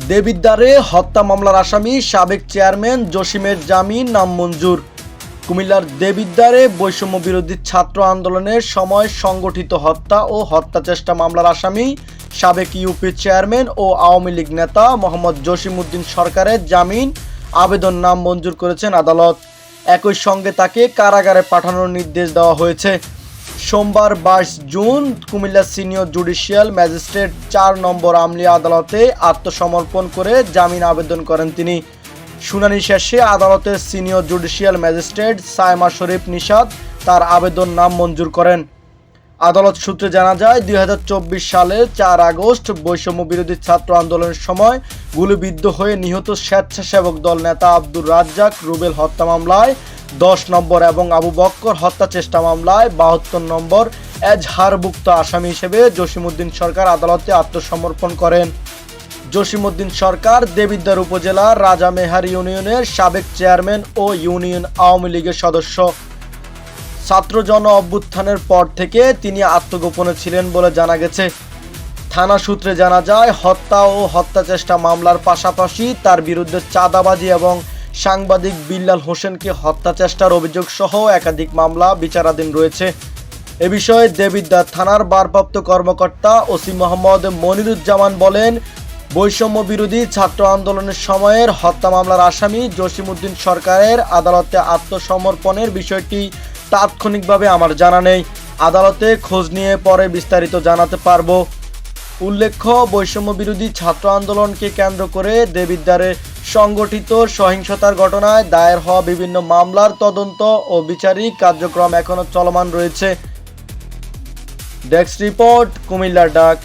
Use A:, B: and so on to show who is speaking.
A: দেবিদ্বারে হত্যা মামলার আসামি সাবেক চেয়ারম্যান জসিমের জামিন নামঞ্জুর। কুমিল্লার দেবিদ্বারে বৈষম্য বিরোধী ছাত্র আন্দোলনের সময় সংগঠিত হত্যা ও হত্যা চেষ্টা মামলার আসামি সাবেক ইউপি চেয়ারম্যান ও আওয়ামী লীগ নেতা মোহাম্মদ জসিমউদ্দিন সরকারের জামিন আবেদন নামঞ্জুর করেছেন আদালত। একই সঙ্গে তাকে কারাগারে পাঠানোর নির্দেশ দেওয়া হয়েছে। সোমবার 22 June Comilla senior judicial magistrate 4 নম্বর আমলি আদালতে আত্মসমর্পণ করে জামিন আবেদন করেন তিনি। শুনানি শেষে আদালতের সিনিয়র জুডিশিয়াল ম্যাজিস্ট্রেট সায়মা শরীফ নিশাত তার আবেদন নামঞ্জুর করেন। আদালত সূত্রে জানা যায় 2024 সালের 4 আগস্ট বৈষম্য বিরোধী ছাত্র আন্দোলনের সময় গুলিবিদ্ধ হয়ে নিহত স্বেচ্ছাসেবক দল নেতা আব্দুর রাজ্জাক রুবেল হত্যা মামলায় 10 নম্বর এবং আবু বক্কর হত্যা চেষ্টা মামলায় 72 নম্বর এজাহারভুক্ত আসামি হিসেবে জসিমউদ্দিন সরকার আদালতে আত্মসমর্পণ করেন। জসিমউদ্দিন সরকার দেবিদ্বার উপজেলার রাজামেহার ইউনিয়নের সাবেক চেয়ারম্যান ও ইউনিয়ন আওয়ামী লীগের সদস্য। ছাত্র জন অভ্যুত্থানের পর থেকে তিনি আত্মগোপনে ছিলেন বলে জানা গেছে। থানা সূত্রে জানা যায় হত্যা ও হত্যা চেষ্টা মামলার পাশাপাশি তার বিরুদ্ধে চাঁদাবাজি এবং সাংবাদিক বিল্লাল হোসেনকে হত্যা চেষ্টার অভিযোগ সহ একাধিক মামলা বিচারাধীন রয়েছে। এ বিষয়ে দেবিদ্বার থানার ভারপ্রাপ্ত কর্মকর্তা ওসি মোহাম্মদ মনিরুজ্জামান বলেন, বৈষম্য বিরোধী ছাত্র আন্দোলনের সময়ের হত্যা মামলার আসামি জসিমউদ্দিন সরকারের আদালতে আত্মসমর্পণের বিষয়টি তাৎক্ষণিকভাবে আমার জানা নেই। আদালতে খোঁজ নিয়ে পরে বিস্তারিত জানাতে পারবো। উল্লেখ্য, বৈষম্য বিরোধী ছাত্র আন্দোলনকে কেন্দ্র করে দেবিদ্বারে সংগঠিত সহিংসতার ঘটনায় দায়ের হওয়া বিভিন্ন মামলার তদন্ত ও বিচারিক কার্যক্রম এখনো চলমান রয়েছে। ডেস্ক রিপোর্ট, কুমিল্লার ডাক।